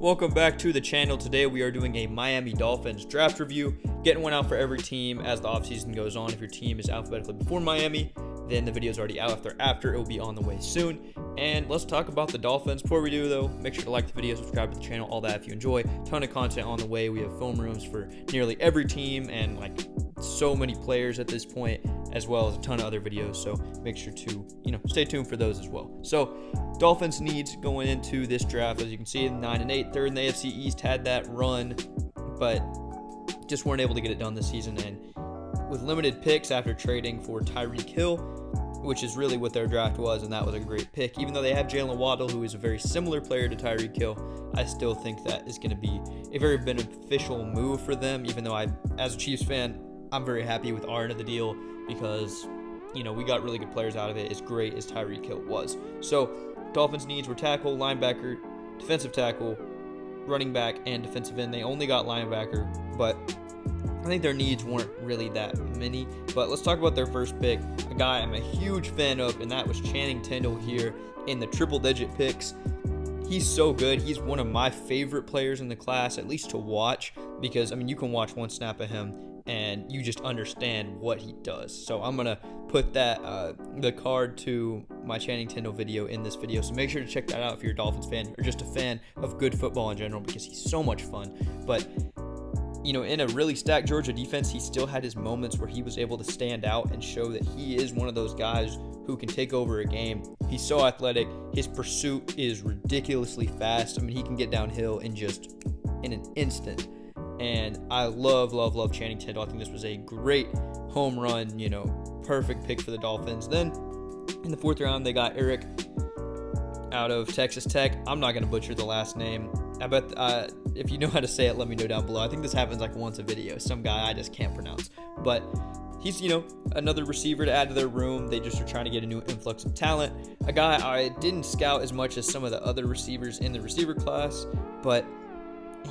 Welcome back to the channel. Today we are doing a Miami Dolphins draft review, getting one out for every team as the offseason goes on. If your team is alphabetically before Miami, then the video is already out. If they're after, it will be on the way soon. And let's talk about the Dolphins. Before we do though, make sure to like the video, subscribe to the channel, all that if you enjoy. Ton of content on the way. We have film rooms for nearly every team and like so many players at this point, as well as a ton of other videos. So make sure to, stay tuned for those as well. So Dolphins needs going into this draft, as you can see, 9-8, third in the AFC East, had that run, but just weren't able to get it done this season. And with limited picks after trading for Tyreek Hill, which is really what their draft was, and that was a great pick. Even though they have Jalen Waddle, who is a very similar player to Tyreek Hill, I still think that is going to be a very beneficial move for them, even though as a Chiefs fan, I'm very happy with our end of the deal because, we got really good players out of it, as great as Tyreek Hill was. So Dolphins needs were tackle, linebacker, defensive tackle, running back, and defensive end. They only got linebacker, but I think their needs weren't really that many. But let's talk about their first pick, a guy I'm a huge fan of, and that was Channing Tindall here in the triple-digit picks. He's so good. He's one of my favorite players in the class, at least to watch, because, you can watch one snap of him and you just understand what he does. So I'm going to put that the card to my Channing Tindall video in this video. So make sure to check that out if you're a Dolphins fan or just a fan of good football in general, because he's so much fun. But in a really stacked Georgia defense, he still had his moments where he was able to stand out and show that he is one of those guys who can take over a game. He's so athletic. His pursuit is ridiculously fast. He can get downhill in an instant. And I love Channing Tindall. I think this was a great home run, perfect pick for the Dolphins. Then in the fourth round, they got Eric out of Texas Tech. I'm not going to butcher the last name. I bet if you know how to say it, let me know down below. I think this happens like once a video. Some guy I just can't pronounce. But he's, another receiver to add to their room. They just are trying to get a new influx of talent. A guy I didn't scout as much as some of the other receivers in the receiver class, but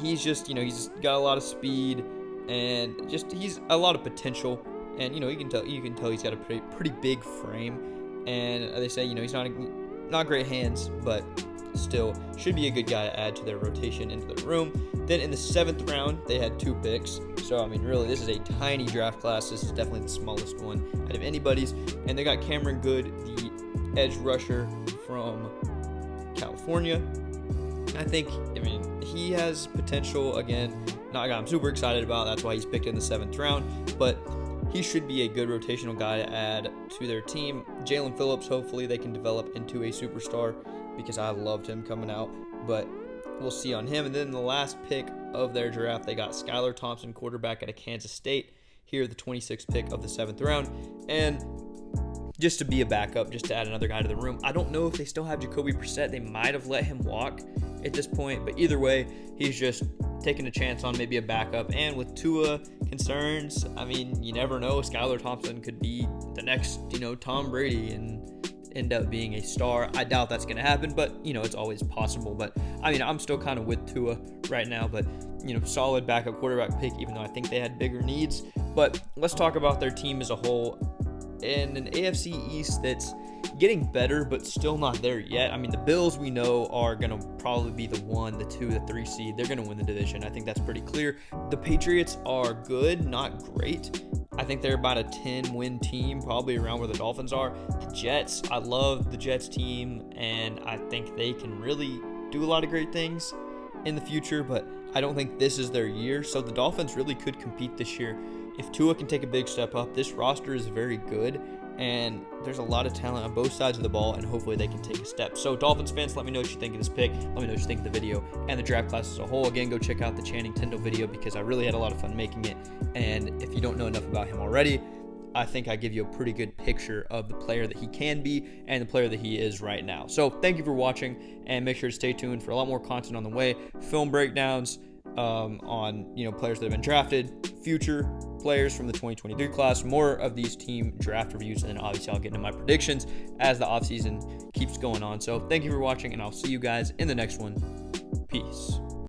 he's just, he's got a lot of speed and he's a lot of potential. And, you can tell he's got a pretty big frame. And they say, he's not great hands, but still should be a good guy to add to their rotation into their room. Then in the 7th round, they had 2 picks. So, really, this is a tiny draft class. This is definitely the smallest one out of anybody's. And they got Cameron Good, the edge rusher from California. I think, he has potential. Again, not a guy I'm super excited about. That's why he's picked in the 7th round. But he should be a good rotational guy to add to their team. Jalen Phillips, hopefully they can develop into a superstar, because I loved him coming out. But we'll see on him. And then the last pick of their draft, they got Skylar Thompson, quarterback out of Kansas State, here the 26th pick of the 7th round. And just to be a backup, just to add another guy to the room. I don't know if they still have Jacoby Brissett. They might have let him walk at this point, but either way, he's just taking a chance on maybe a backup. And with Tua concerns, you never know. Skylar Thompson could be the next, Tom Brady and end up being a star. I doubt that's going to happen, but, it's always possible. But, I'm still kind of with Tua right now, but, solid backup quarterback pick, even though I think they had bigger needs. But let's talk about their team as a whole. In an AFC East that's getting better, but still not there yet. The Bills, we know, are going to probably be the 1, the 2, the 3 seed. They're going to win the division. I think that's pretty clear. The Patriots are good, not great. I think they're about a 10-win team, probably around where the Dolphins are. The Jets, I love the Jets team, and I think they can really do a lot of great things in the future, but I don't think this is their year. So the Dolphins really could compete this year. If Tua can take a big step up, this roster is very good, and there's a lot of talent on both sides of the ball, and hopefully they can take a step. So Dolphins fans, let me know what you think of this pick. Let me know what you think of the video and the draft class as a whole. Again, go check out the Channing Tindall video because I really had a lot of fun making it. And if you don't know enough about him already, I think I give you a pretty good picture of the player that he can be and the player that he is right now. So thank you for watching, and make sure to stay tuned for a lot more content on the way. Film breakdowns on players that have been drafted, future players from the 2023 class, more of these team draft reviews, and then obviously I'll get into my predictions as the offseason keeps going on. So thank you for watching, and I'll see you guys in the next one. Peace.